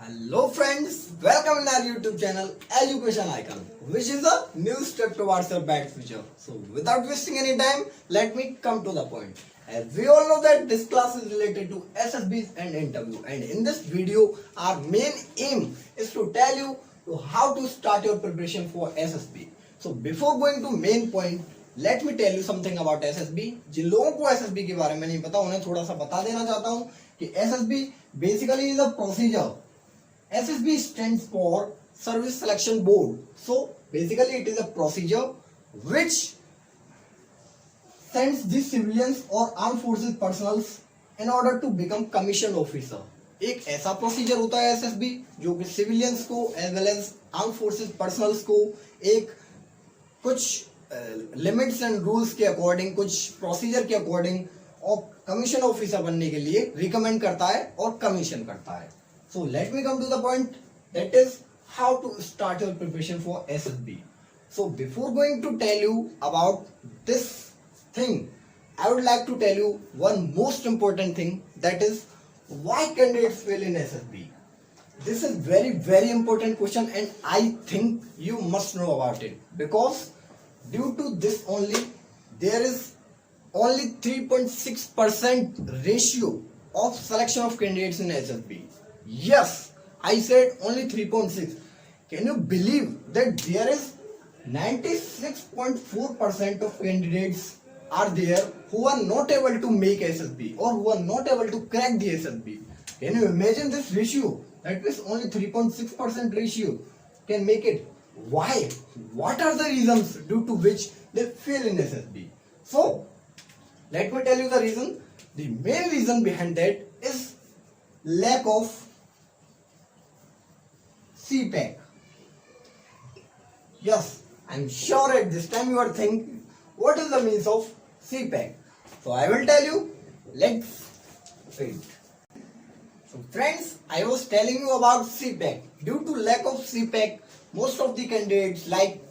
Hello friends, welcome in our YouTube channel Education Icon, which is a new step towards your bright future. So without wasting any time, let me come to the point. As we all know that this class is related to SSBs and interview, and in this video our main aim is to tell you how to start your preparation for SSB. So before going to main point, let me tell you something about SSB. जिन लोगों को SSB के बारे में नहीं पता उन्हें थोड़ा सा बता देना चाहता हूं कि SSB basically is a procedure. SSB stands for service selection board. So basically it is a procedure which sends the civilians और arm forces personnels in order to become commission officer. एक ऐसा प्रोसीजर होता है SSB जो कि civilians को as well as arm forces personnels को एक कुछ लिमिट्स एंड रूल्स के अकॉर्डिंग, कुछ प्रोसीजर के अकॉर्डिंग और कमीशन ऑफिसर बनने के लिए रिकमेंड करता है और कमीशन करता है. So let me come to the point, that is how to start your preparation for SSB. So before going to tell you about this thing, I would like to tell you one most important thing, that is why candidates fail in SSB. This is very important question and I think you must know about it, because due to this only there is only 3.6% ratio of selection of candidates in SSB. Yes, I said only 3.6. Can you believe that there is 96.4% of candidates are there who are not able to make SSB or who are not able to crack the SSB? Can you imagine this ratio? That is only 3.6% ratio can make it. Why? What are the reasons due to which they fail in SSB? So, let me tell you the reason. The main reason behind that is lack of CPAC. Yes, I'm sure at this time you are thinking, what is the means of CPAC? So I will tell you. Let's wait. So friends, I was telling you about CPAC. Due to lack of CPAC, most of the candidates, like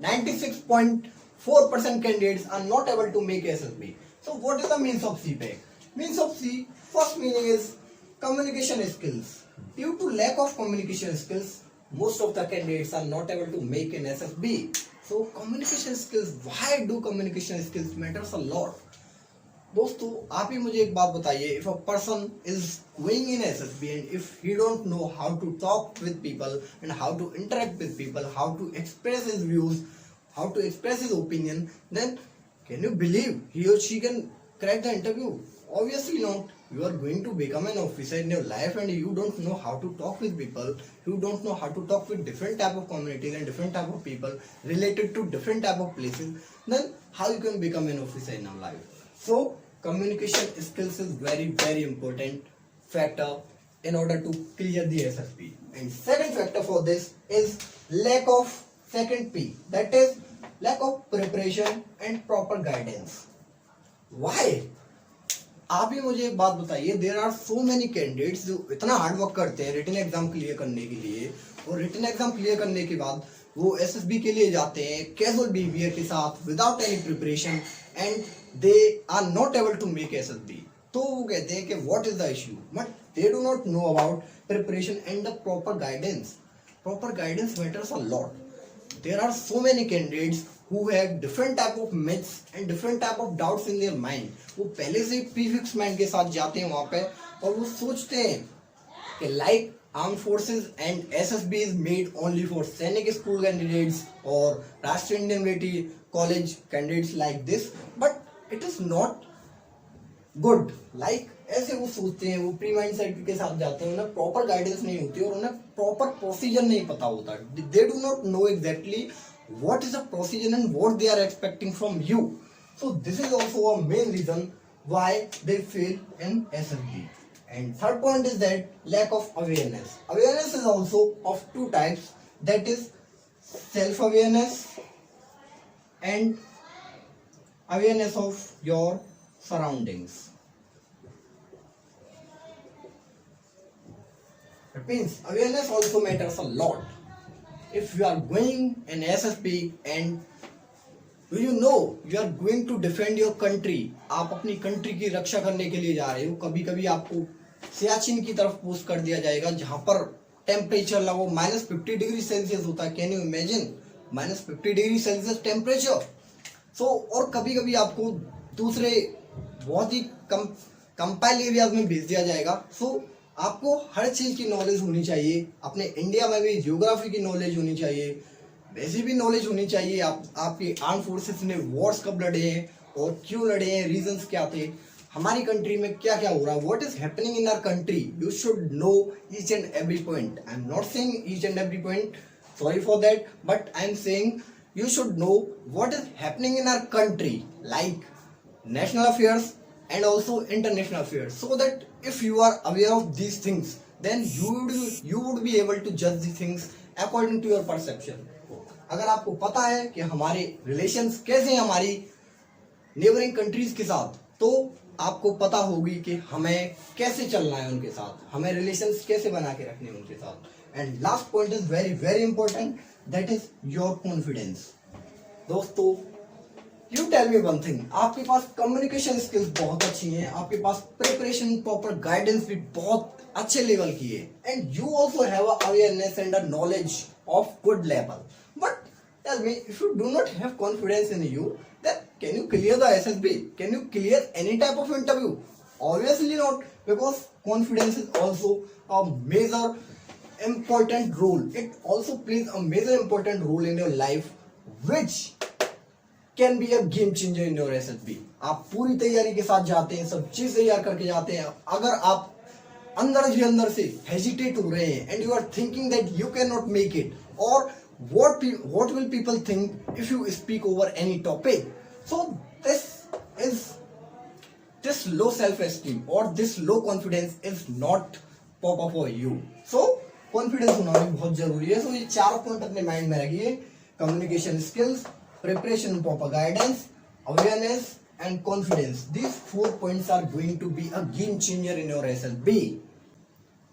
96.4% candidates, are not able to make SSB. So what is the means of CPAC? Means of C, first meaning is communication skills. Due to lack of communication skills, most of the candidates are not able to make an SSB. So communication skills, why do communication skills matters a lot? दोस्तों आप ही मुझे एक बात बताइए, if a person is going in SSB and if he don't know how to talk with people and how to interact with people, how to express his views, how to express his opinion, then can you believe he or she can crack the interview? Obviously not. You are going to become an officer in your life and you don't know how to talk with people, you don't know how to talk with different type of communities and different type of people related to different type of places, then how you can become an officer in your life? So communication skills is very important factor in order to clear the SSB. And second factor for this is lack of second P, that is lack of preparation and proper guidance. Why? आप ही मुझे एक बात बताइए, there are so many candidates जो इतना hard work करते हैं written exam clear करने के लिए, और रिटन एग्जाम क्लियर करने के बाद वो एसएसबी के लिए जाते हैं कैजुअल बिहेवियर के साथ, without any preparation, and they are not able to make SSB. तो वो कहते हैं कि what is the issue, but they do not know about preparation and the proper guidance. Proper guidance matters a lot. There are so many candidates who have different type of myths and different type of doubts in their mind. वो पहले से prefix mind के साथ जाते हैं वहाँ पे और वो सोचते हैं कि like armed forces and SSB is made only for सैनिक स्कूल candidates or राष्ट्रीय Indian military college candidates like this, but it is not good. Like ऐसे वो सोचते हैं, वो प्री माइंड सेट के साथ जाते हैं, उन्हें प्रॉपर गाइडेंस नहीं होती और उन्हें प्रॉपर प्रोसीजर नहीं पता होता. They do not know exactly what is the procedure and what they are expecting from you. So this is also a main reason why they fail in SSB. And third point is that lack of awareness. Awareness is also of two types, that is self awareness and awareness of your surroundings. That means awareness also matters a lot. If you are going in SSB and do you know you are going to defend your country, आप अपनी country की रक्षा करने के लिए जा रहे हो, कभी कभी आपको सियाचिन की तरफ पोस्ट कर दिया जाएगा जहां पर टेम्परेचर लगो -50 डिग्री सेल्सियस होता है, can you imagine -50 degree Celsius temperature. So और कभी कभी आपको दूसरे बहुत ही कंपाइल एरियाज में भेज दिया जाएगा। सो आपको हर चीज की नॉलेज होनी चाहिए, अपने इंडिया में भी जियोग्राफी की नॉलेज होनी चाहिए, वैसी भी नॉलेज होनी चाहिए। आपकी आर्म फोर्सेस ने वॉर्स कब लड़े हैं और क्यों लड़े हैं, रीजंस क्या थे, हमारी कंट्री में क्या क्या हो रहा है, what is happening in our country. You should know each and every point. I am not saying each and every point, sorry for that, but I am saying you should know what is happening in our country, like national affairs and also international affairs, so that if you are aware of these things, then you would be able to judge the things according to your perception. अगर आपको पता है कि हमारे relations कैसे हैं हमारी neighbouring countries के साथ, तो आपको पता होगी कि हमें कैसे चलना है उनके साथ, हमें रिलेशंस कैसे बना के रखने हैं उनके साथ। And last point is very very important, that is your confidence. दोस्तों, you tell me one thing, आपके पास कम्युनिकेशन स्किल्स बहुत अच्छी हैं, आपके पास प्रिपरेशन प्रॉपर गाइडेंस भी बहुत अच्छे लेवल की है, and you also have awareness and a knowledge of good level, but tell me, if you do not have confidence in you, then can you clear the SSB? Can you clear any type of interview? Obviously not, because confidence is also a major important role. It also plays a major important role in your life, which can be a game changer in your SSB. आप पूरी तैयारी के साथ जाते हैं, सब चीज तैयार करके जाते हैं, अगर आप अंदर ही अंदर से हेजिटेट हो रहे हैं and you are thinking that you cannot make it, or what will people think if you speak over any topic, so this low self esteem or this low confidence is not proper for you. So confidence होना भी बहुत जरूरी है। So ये चार point अपने mind में रखिए, communication skills, preparation, proper guidance, awareness and confidence. These 4 points are going to be a game changer in your SSB.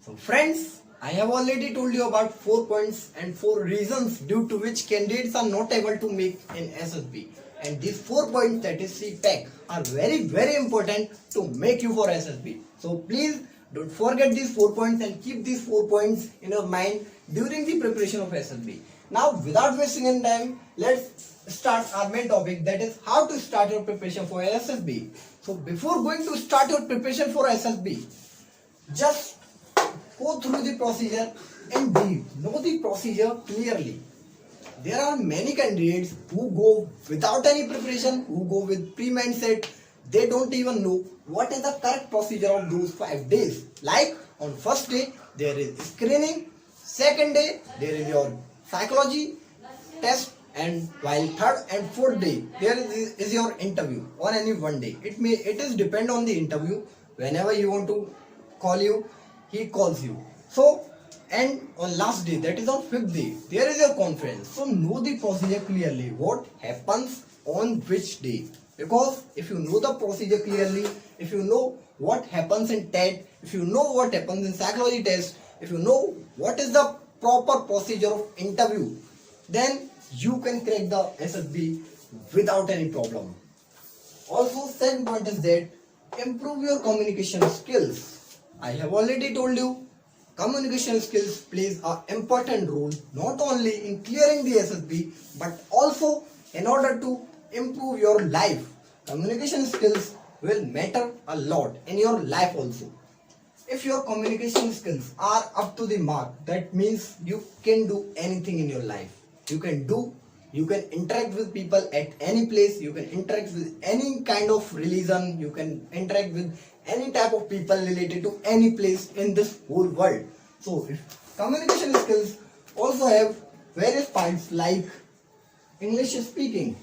So friends, I have already told you about 4 points and 4 reasons due to which candidates are not able to make an SSB. And these 4 points, that is CPAC, are very very important to make you for SSB. So please don't forget these 4 points and keep these 4 points in your mind during the preparation of SSB. Now without wasting any time, let's start our main topic, that is how to start your preparation for SSB. So before going to start your preparation for SSB, just go through the procedure in deep. Know the procedure clearly. There are many candidates who go without any preparation, who go with pre-mindset. They don't even know what is the correct procedure of those 5 days. Like on first day, there is screening. Second day, there is your psychology test. And while third and fourth day, there is your interview on any one day. It is depend on the interview. Whenever you want to call you, he calls you. So, and on last day, that is on 5th day, there is your conference. So know the procedure clearly, what happens on which day. Because if you know the procedure clearly, if you know what happens in TET, if you know what happens in psychology test, if you know what is the proper procedure of interview, then you can crack the SSB without any problem. Also, second point is that improve your communication skills. I have already told you, communication skills plays an important role not only in clearing the SSB but also in order to improve your life. Communication skills will matter a lot in your life also. If your communication skills are up to the mark, that means you can do anything in your life. You can interact with people at any place, you can interact with any kind of religion, you can interact with any type of people related to any place in this whole world. So if communication skills also have various parts like English speaking.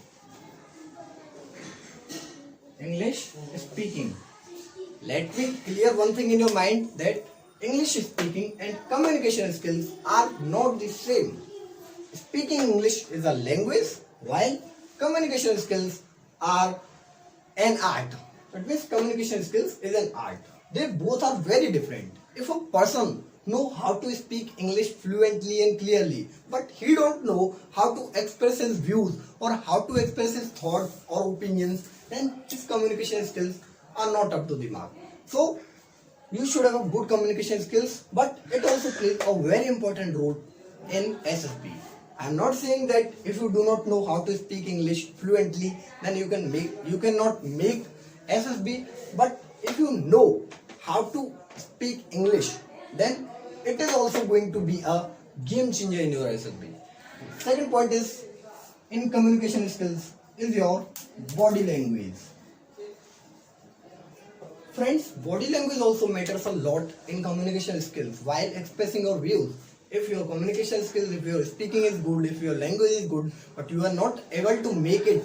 Let me clear one thing in your mind, that English speaking and communication skills are not the same. Speaking English is a language, while communication skills are an art. That means communication skills is an art. They both are very different. If a person know how to speak English fluently and clearly, but he don't know how to express his views or how to express his thoughts or opinions, then his communication skills are not up to the mark. So you should have a good communication skills, but it also plays a very important role in SSB. I'm not saying that if you do not know how to speak English fluently, then you cannot make SSB. But if you know how to speak English, then it is also going to be a game changer in your SSB. Second point is in communication skills is your body language. Friends, body language also matters a lot in communication skills while expressing your views. If your communication skills, if your speaking is good, if your language is good, but you are not able to make it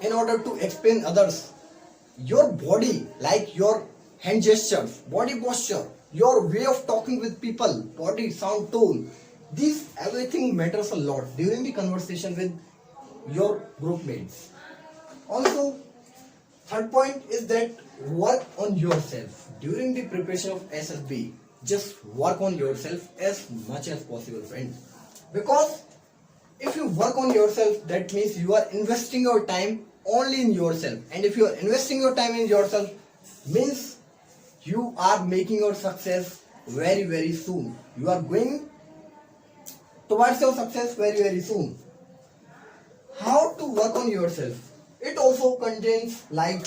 in order to explain others, your body, like your hand gestures, body posture, your way of talking with people, body sound, tone, these everything matters a lot during the conversation with your group mates. Also, third point is that work on yourself during the preparation of SSB. Just work on yourself as much as possible, friends, because if you work on yourself, that means you are investing your time only in yourself, and if you are investing your time in yourself, means you are making your success very very soon. You are going towards your success very very soon. How to work on yourself? It also contains, like,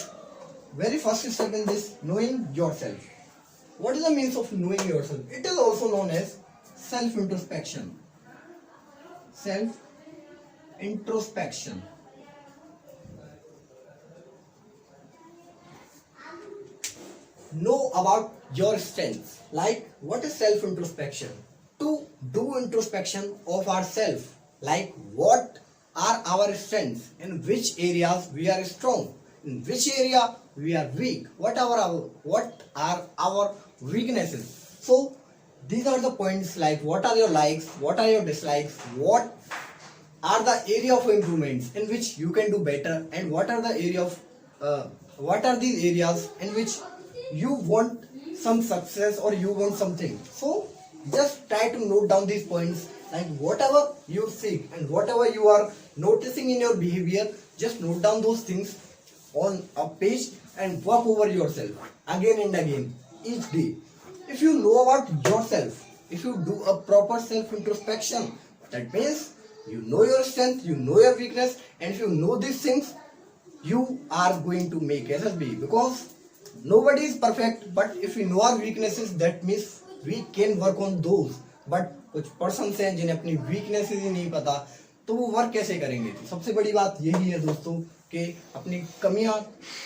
very first step in this, knowing yourself. What is the means of knowing yourself? It is also known as self-introspection. Self-introspection. Know about your strengths. Like, what is self-introspection? To do introspection of ourselves. Like, what are our strengths? In which areas we are strong? In which area we are weak? What are our weaknesses? So these are the points, like what are your likes, what are your dislikes, what are the area of improvements in which you can do better, and what are these areas in which you want some success or you want something. So just try to note down these points, like whatever you seek and whatever you are noticing in your behavior, just note down those things on a page and work over yourself again and again each day. If you know about yourself, if you do a proper self-introspection, that means you know your strength, you know your weakness, and if you know these things, you are going to make SSB, because nobody is perfect. But if we know our weaknesses, that means we can work on those. But कुछ person हैं जिन्हें अपनी weaknesses ही नहीं पता, तो वो work कैसे करेंगे? तो सबसे बड़ी बात यही है दोस्तों कि अपनी कमियां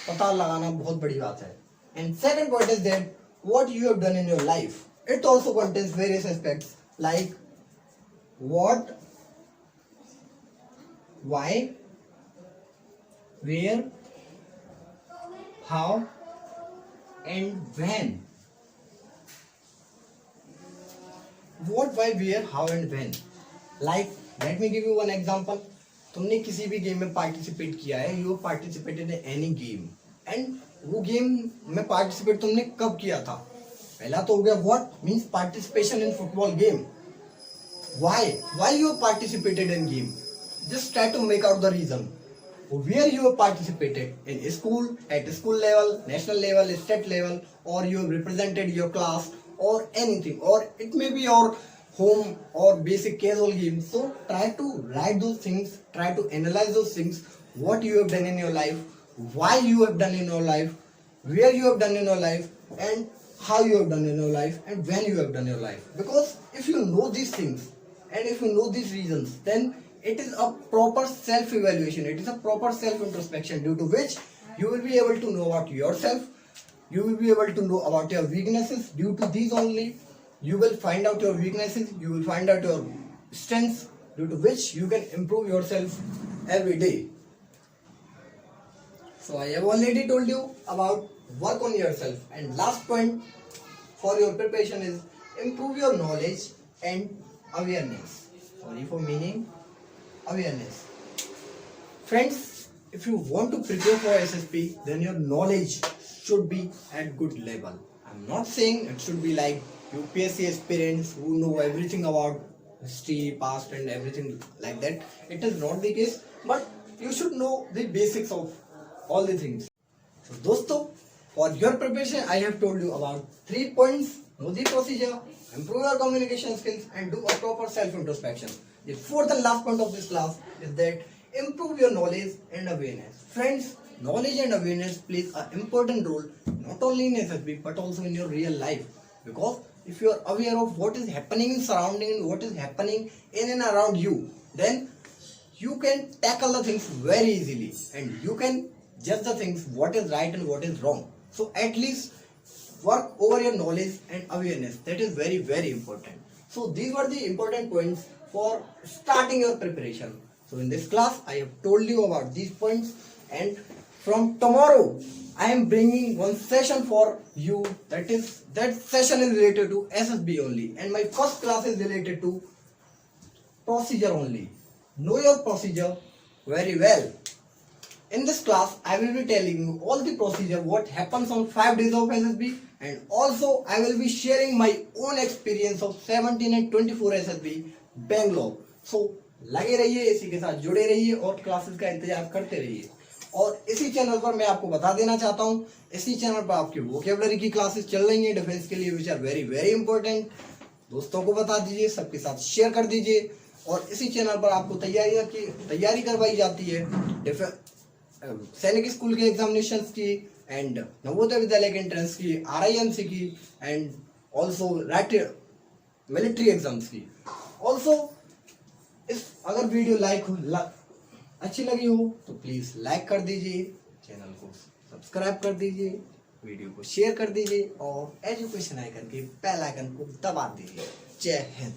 पता लगाना बहुत बड़ी बात है. And second point is that what you have done in your life. It also contains various aspects like what, why, where, how, and when. What, why, where, how, and when. Like, let me give you one example. तुमने किसी भी game में participate किया है, you participated in any game, and वो game में participate तुमने कब किया था? पहला तो हो गया what, means participation in football game. Why you participated in game? Just try to make out the reason. Where you have participated, in school, at school level, national level, state level, or you have represented your class, or anything, or it may be your home or basic casual games. So try to write those things, try to analyze those things, what you have done in your life, why you have done in your life, where you have done in your life, and how you have done in your life, and when you have done your life. Because if you know these things and if you know these reasons, then it is a proper self-evaluation, it is a proper self-introspection, due to which you will be able to know about yourself, you will be able to know about your weaknesses. Due to these only, you will find out your weaknesses, you will find out your strengths, due to which you can improve yourself every day. So I have already told you about work on yourself, and last point for your preparation is improve your knowledge and awareness. Sorry for meaning awareness. Friends, if you want to prepare for SSP, then your knowledge should be at good level. I'm not saying it should be like UPSC aspirants who know everything about history, past, and everything like that. It is not the case, but you should know the basics of all the things. So दोस्तों, for your preparation I have told you about 3 points know the procedure, improve your communication skills, and do a proper self-introspection. The fourth and last point of this class is that improve your knowledge and awareness. Friends, knowledge and awareness plays an important role not only in SSB but also in your real life. Because if you are aware of what is happening in surrounding and what is happening in and around you, then you can tackle the things very easily and you can judge the things what is right and what is wrong. So at least work over your knowledge and awareness. That is very, very important. So these were the important points for starting your preparation. So in this class I have told you about these points, and from tomorrow I am bringing one session for you. That session is related to SSB only, and my first class is related to procedure only. Know your procedure very well. In this class, I will be telling you all the procedure what happens on 5 days of SSB, and also I will be sharing my own experience of 17 and 24 SSB Bangalore. So लगे रहिए, इसी के साथ जुड़े रहिए और classes का इंतजार करते रहिए. और इसी चैनल पर मैं आपको बता देना चाहता हूँ, इसी चैनल पर आपकी वोकेबलरी की क्लासेस चल रही हैं डिफेंस के लिए, which are very very important. दोस्तों को बता दीजिए, सबके साथ शेयर कर दीजिए. और इसी चैनल पर आपको तैयारी करवाई जाती है सैनिक स्कूल के एग्जामिनेशंस की एंड नवोदय विद्यालय के एंट्रेंस की, RIMC की एंड ऑल्सो मिलिट्री एग्जाम्स की. ऑल्सो अगर वीडियो अच्छी लगी हो तो प्लीज लाइक कर दीजिए, चैनल को सब्सक्राइब कर दीजिए, वीडियो को शेयर कर दीजिए और एजुकेशन आइकन के बेल आइकन को दबा दीजिए. जय हिंद.